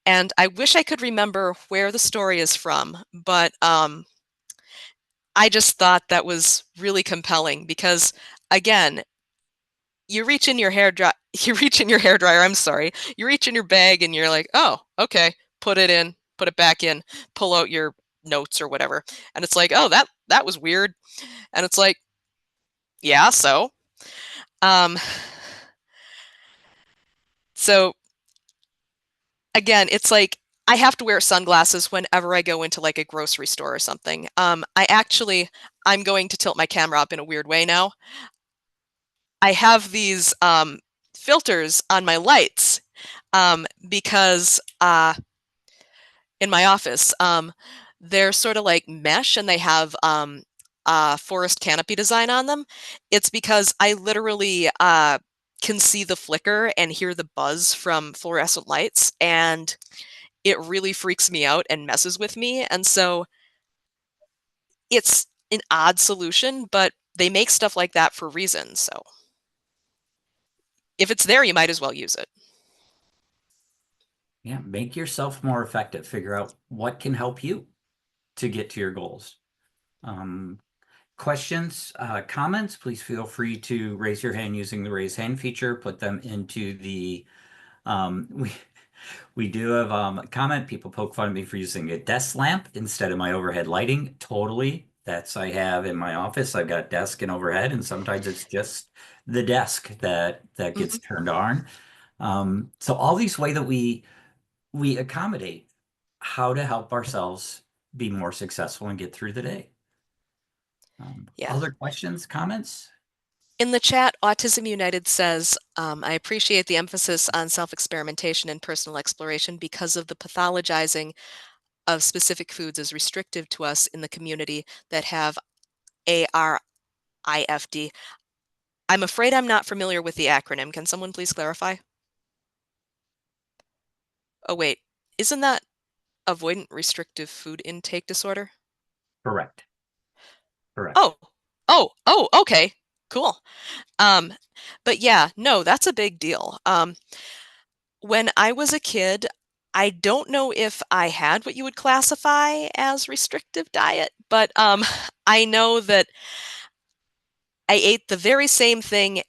and I wish I could remember where the story is from, but I just thought that was really compelling because, again, you reach in your hair dry, you reach in your hair dryer. I'm sorry, you reach in your bag and you're like, oh, okay, put it in, put it back in, pull out your notes or whatever, and it's like, oh, that was weird, and it's like, yeah, so, um, so again, it's like I have to wear sunglasses whenever I go into like a grocery store or something. I'm going to tilt my camera up in a weird way now. I have these filters on my lights because in my office, they're sort of like mesh and they have forest canopy design on them. It's because I literally can see the flicker and hear the buzz from fluorescent lights, and it really freaks me out and messes with me. And so it's an odd solution, but they make stuff like that for reasons. So if it's there, you might as well use it.
Yeah, make yourself more effective. Figure out what can help you to get to your goals. Um, Questions, comments, please feel free to raise your hand using the raise hand feature, put them into the, we, we do have a comment, people poke fun at me for using a desk lamp instead of my overhead lighting. Totally, that's I have in my office. I've got desk and overhead, and sometimes it's just the desk that gets
Mhm.
turned on. So all these ways that we accommodate how to help ourselves be more successful and get through the day.
Yeah.
Other questions, comments?
In the chat, Autism United says, I appreciate the emphasis on self-experimentation and personal exploration because of the pathologizing of specific foods is restrictive to us in the community that have ARIFD. I'm afraid I'm not familiar with the acronym. Can someone please clarify? Oh, wait, isn't that avoidant restrictive food intake disorder?
Correct. Correct.
Oh, okay, cool. But yeah, no, that's a big deal. When I was a kid, I don't know if I had what you would classify as restrictive diet, but I know that I ate the very same thing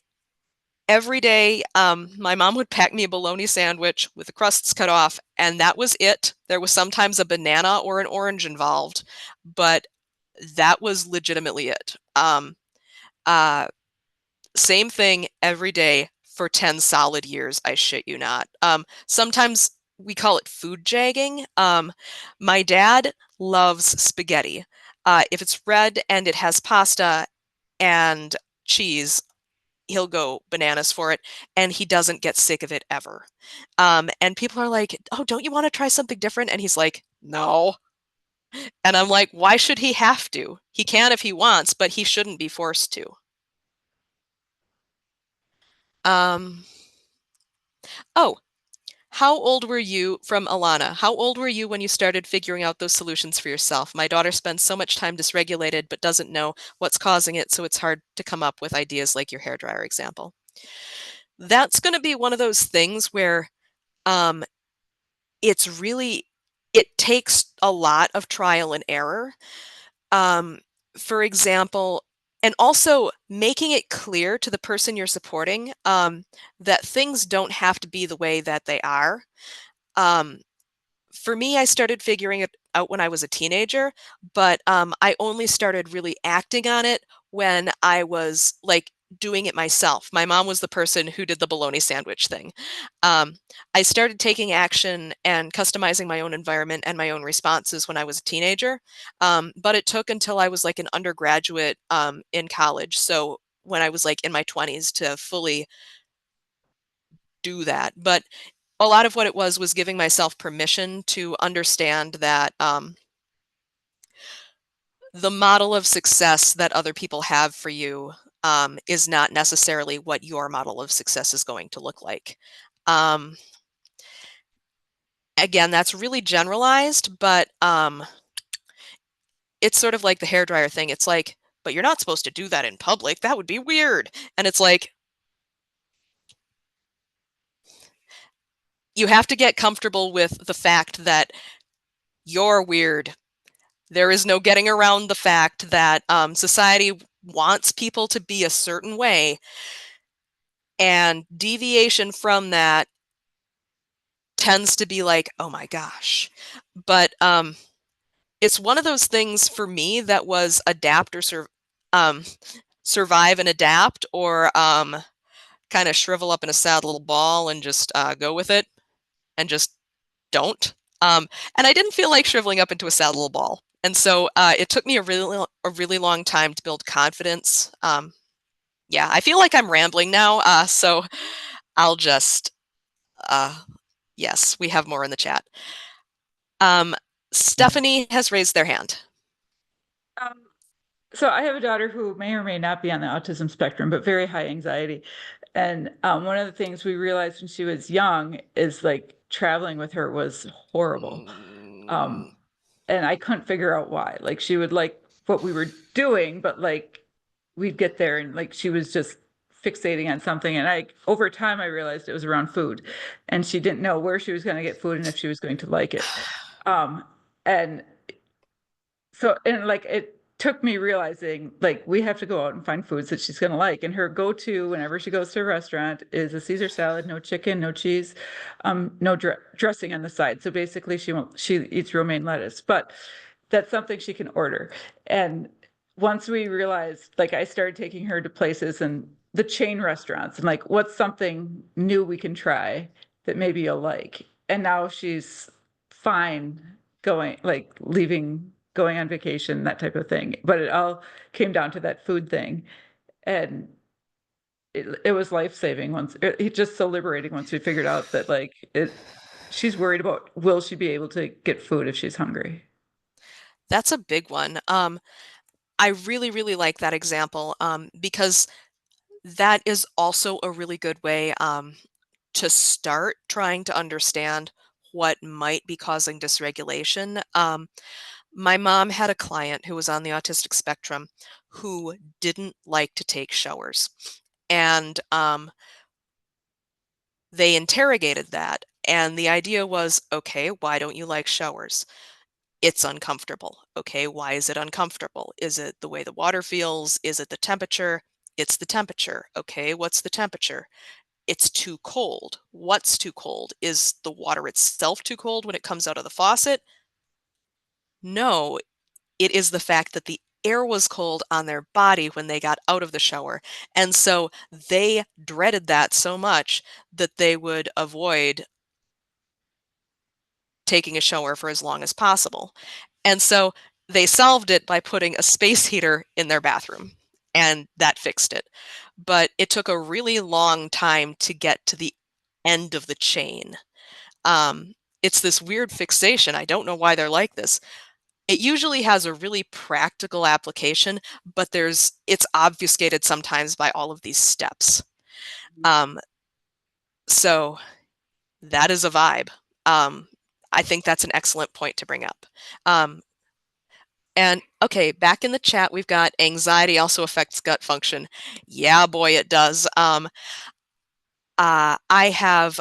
every day. My mom would pack me a bologna sandwich with the crusts cut off, and that was it. There was sometimes a banana or an orange involved, but that was legitimately it. Same thing every day for 10 solid years, I shit you not. Sometimes we call it food jagging. My dad loves spaghetti. If it's red and it has pasta and cheese, he'll go bananas for it, and he doesn't get sick of it ever. And people are like, oh, don't you want to try something different? And he's like, no. And I'm like, why should he have to? He can if he wants, but he shouldn't be forced to. Oh, how old were you, from Alana? How old were you when you started figuring out those solutions for yourself? My daughter spends so much time dysregulated but doesn't know what's causing it, so it's hard to come up with ideas like your hairdryer example. That's going to be one of those things where it takes a lot of trial and error. For example, and also making it clear to the person you're supporting that things don't have to be the way that they are. For me, I started figuring it out when I was a teenager, but I only started really acting on it when I was like doing it myself. My mom was the person who did the bologna sandwich thing. I started taking action and customizing my own environment and my own responses when I was a teenager, but it took until I was like an undergraduate in college. So when I was like in my 20s to fully do that. But a lot of what it was giving myself permission to understand that the model of success that other people have for you is not necessarily what your model of success is going to look like. Again, that's really generalized, but it's sort of like the hairdryer thing. It's like, but you're not supposed to do that in public. That would be weird. And it's like, you have to get comfortable with the fact that you're weird. There is no getting around the fact that society wants people to be a certain way, and deviation from that tends to be like, oh my gosh. But it's one of those things for me that was adapt or survive and adapt, or kind of shrivel up in a sad little ball and just go with it and just don't. And I didn't feel like shriveling up into a sad little ball. And so it took me a really long time to build confidence. Yeah, I feel like I'm rambling now, so I'll just, yes, we have more in the chat. Stephanie has raised their hand.
So I have a daughter who may or may not be on the autism spectrum, but very high anxiety. And one of the things we realized when she was young is like traveling with her was horrible. And I couldn't figure out why. Like she would like what we were doing, but like we'd get there and like she was just fixating on something. And over time I realized it was around food, and she didn't know where she was going to get food and if she was going to like it. And so, and like it took me realizing like we have to go out and find foods that she's going to like. And her go-to whenever she goes to a restaurant is a Caesar salad, no chicken, no cheese, no dressing on the side. So basically she eats romaine lettuce, but that's something she can order. And once we realized, like I started taking her to places and the chain restaurants and like, what's something new we can try that maybe you'll like? And now she's fine going, like leaving, going on vacation, that type of thing. But it all came down to that food thing. And it was life-saving once, it just so liberating once we figured out that like she's worried about, will she be able to get food if she's hungry?
That's a big one. I really, really like that example because that is also a really good way to start trying to understand what might be causing dysregulation. My mom had a client who was on the autistic spectrum who didn't like to take showers. And they interrogated that. And the idea was, okay, why don't you like showers? It's uncomfortable. Okay, why is it uncomfortable? Is it the way the water feels? Is it the temperature? It's the temperature. Okay, what's the temperature? It's too cold. What's too cold? Is the water itself too cold when it comes out of the faucet? No, it is the fact that the air was cold on their body when they got out of the shower. And so they dreaded that so much that they would avoid taking a shower for as long as possible. And so they solved it by putting a space heater in their bathroom, and that fixed it. But it took a really long time to get to the end of the chain. It's this weird fixation. I don't know why they're like this. It usually has a really practical application, but it's obfuscated sometimes by all of these steps. So that is a vibe. I think that's an excellent point to bring up. And okay, back in the chat, we've got anxiety also affects gut function. Yeah, boy, it does. I have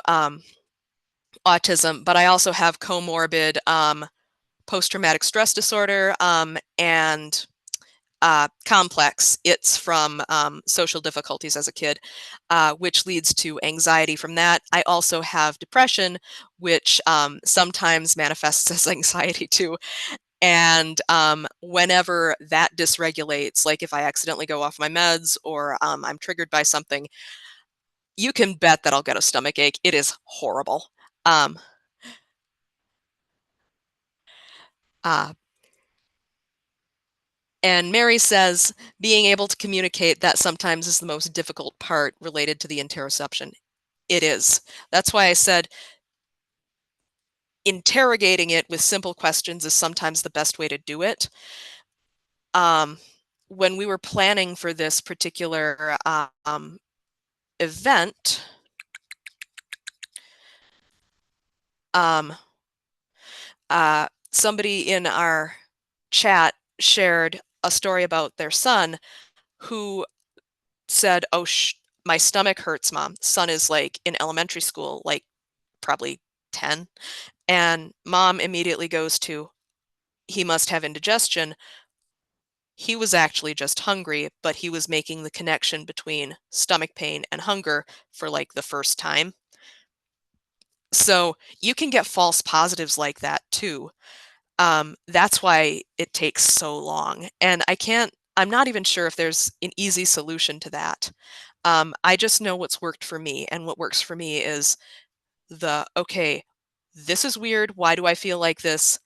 autism, but I also have comorbid post-traumatic stress disorder and complex. It's from social difficulties as a kid, which leads to anxiety from that. I also have depression, which sometimes manifests as anxiety too. And whenever that dysregulates, like if I accidentally go off my meds or I'm triggered by something, you can bet that I'll get a stomach ache. It is horrible. Um, uh, and Mary says, being able to communicate, that sometimes is the most difficult part related to the interoception. It is. That's why I said interrogating it with simple questions is sometimes the best way to do it. When we were planning for this particular event, somebody in our chat shared a story about their son who said, oh, my stomach hurts, Mom. Son is like in elementary school, like probably 10. And Mom immediately goes to, he must have indigestion. He was actually just hungry, but he was making the connection between stomach pain and hunger for like the first time. So you can get false positives like that too. That's why it takes so long. And I'm not even sure if there's an easy solution to that. I just know what's worked for me. And what works for me is okay, this is weird. Why do I feel like this?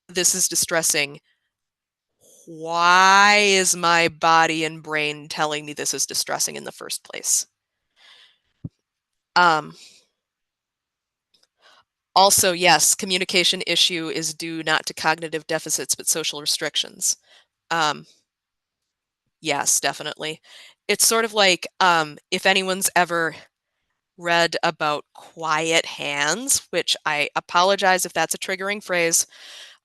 This is distressing. Why is my body and brain telling me this is distressing in the first place? Also, yes, communication issue is due not to cognitive deficits, but social restrictions. Yes, definitely. It's sort of like if anyone's ever read about quiet hands, which I apologize if that's a triggering phrase,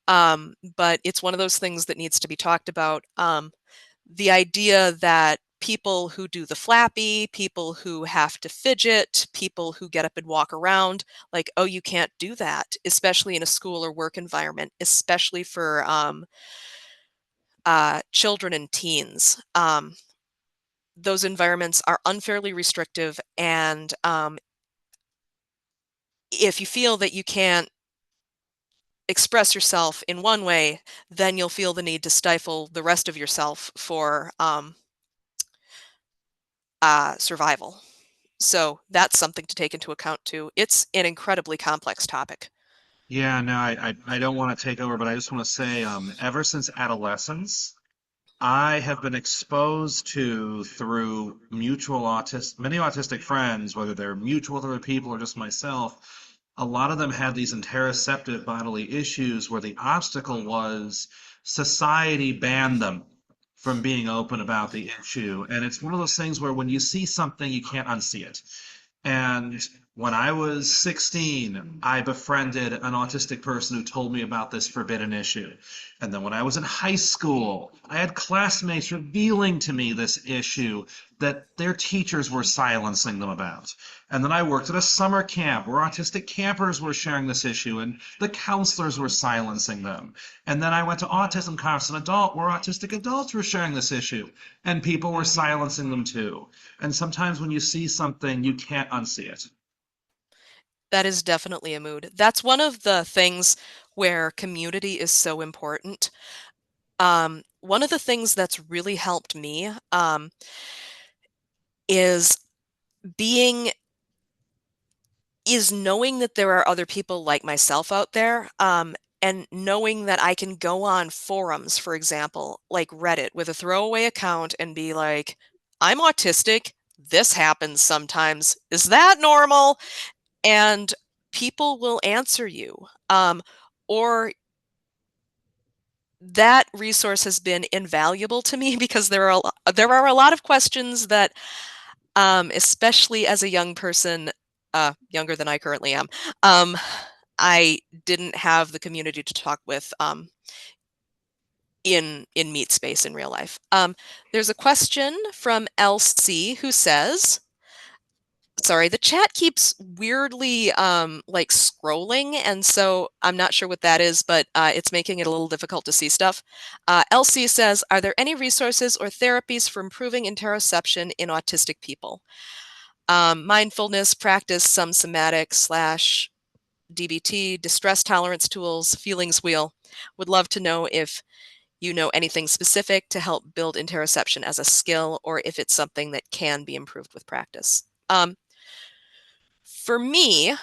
but it's one of those things that needs to be talked about. The idea that people who do the flappy, people who have to fidget, people who get up and walk around, like, oh, you can't do that, especially in a school or work environment, especially for children and teens. Those environments are unfairly restrictive, and if you feel that you can't express yourself in one way, then you'll feel the need to stifle the rest of yourself for survival. So that's something to take into account too. It's an incredibly complex topic.
Yeah, no, I don't want to take over, but I just want to say, ever since adolescence, I have been exposed to through many autistic friends, whether they're mutual with other people or just myself. A lot of them had these interoceptive bodily issues where the obstacle was society banned them from being open about the issue. And it's one of those things where when you see something, you can't unsee it. And when I was 16, I befriended an autistic person who told me about this forbidden issue. And then when I was in high school, I had classmates revealing to me this issue that their teachers were silencing them about. And then I worked at a summer camp where autistic campers were sharing this issue and the counselors were silencing them. And then I went to autism conference, an adult, where autistic adults were sharing this issue and people were silencing them too. And sometimes when you see something, you can't unsee it.
That is definitely a mood. That's one of the things where community is so important. One of the things that's really helped me is knowing that there are other people like myself out there, and knowing that I can go on forums, for example, like Reddit, with a throwaway account and be like, I'm autistic. This happens sometimes. Is that normal? And people will answer you. Or that resource has been invaluable to me because there are a lot of questions that, especially as a young person, younger than I currently am, I didn't have the community to talk with in meet space in real life. There's a question from LC who says, sorry, the chat keeps weirdly like scrolling, and so I'm not sure what that is, but it's making it a little difficult to see stuff. LC says, are there any resources or therapies for improving interoception in autistic people? Mindfulness practice, some somatic / DBT, distress tolerance tools, feelings wheel. Would love to know if you know anything specific to help build interoception as a skill, or if it's something that can be improved with practice. For me,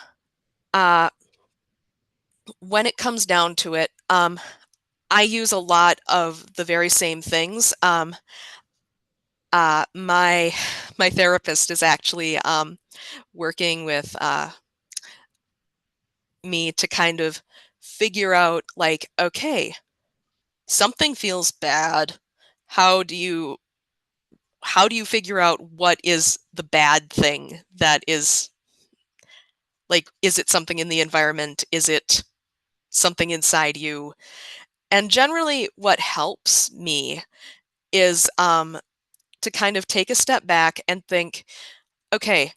when it comes down to it, I use a lot of the very same things. My therapist is actually working with me to kind of figure out, like, okay, something feels bad. How do you figure out what is the bad thing that is, like, is it something in the environment? Is it something inside you? And generally what helps me is to kind of take a step back and think, okay,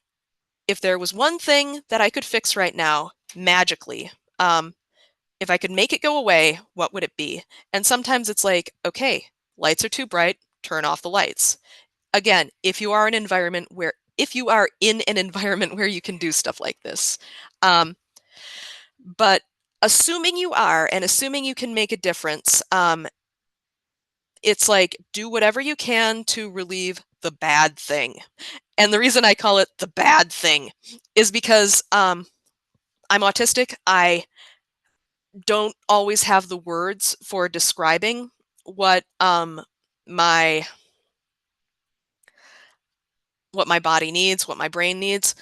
if there was one thing that I could fix right now, magically, if I could make it go away, what would it be? And sometimes it's like, okay, lights are too bright, turn off the lights. Again, if you are in an environment where you can do stuff like this. But assuming you are, and assuming you can make a difference, it's like, do whatever you can to relieve the bad thing. And the reason I call it the bad thing is because I'm autistic. I don't always have the words for describing what my body needs, what my brain needs.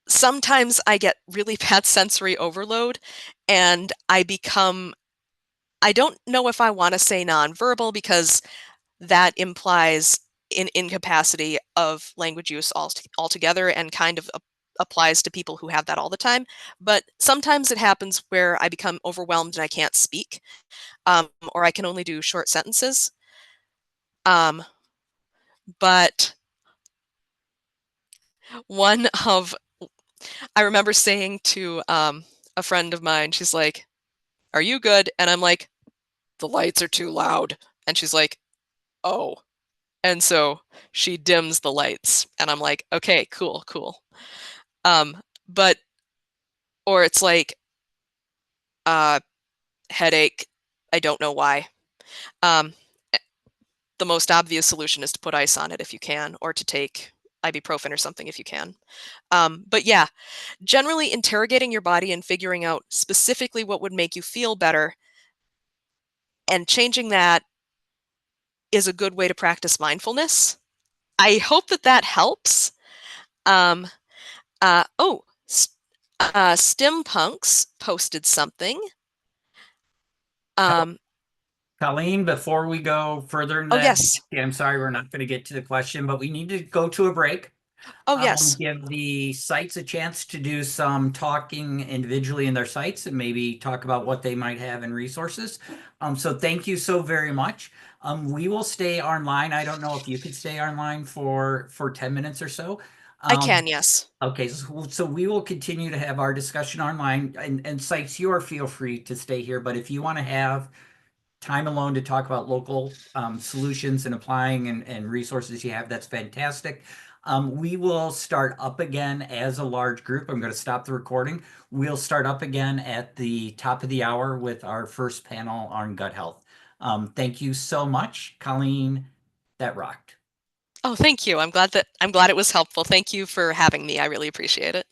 Sometimes I get really bad sensory overload, and I don't know if I want to say nonverbal, because that implies an incapacity of language use altogether, and kind of applies to people who have that all the time. But sometimes it happens where I become overwhelmed and I can't speak, or I can only do short sentences. But I remember saying to a friend of mine, she's like, "Are you good?" And I'm like, "The lights are too loud." And she's like, "Oh." And so she dims the lights, and I'm like, "Okay, cool, cool." But, or it's like, headache, I don't know why. The most obvious solution is to put ice on it if you can, or to take ibuprofen or something if you can. But yeah, generally interrogating your body and figuring out specifically what would make you feel better and changing that is a good way to practice mindfulness. I hope that that helps. Stimpunks posted something.
Colleen, before we go further in
Oh,
that,
yes.
I'm sorry, we're not going to get to the question, but we need to go to a break.
Oh, yes.
Give the sites a chance to do some talking individually in their sites and maybe talk about what they might have in resources. So thank you so very much. We will stay online. I don't know if you could stay online for 10 minutes or so.
I can, yes.
Okay, so we will continue to have our discussion online, and sites, you are feel free to stay here, but if you want to have time alone to talk about local solutions and applying and resources you have, that's fantastic. We will start up again as a large group. I'm going to stop the recording. We'll start up again at the top of the hour with our first panel on gut health. Thank you so much, Colleen. That rocked.
Oh, thank you. I'm glad it was helpful. Thank you for having me. I really appreciate it.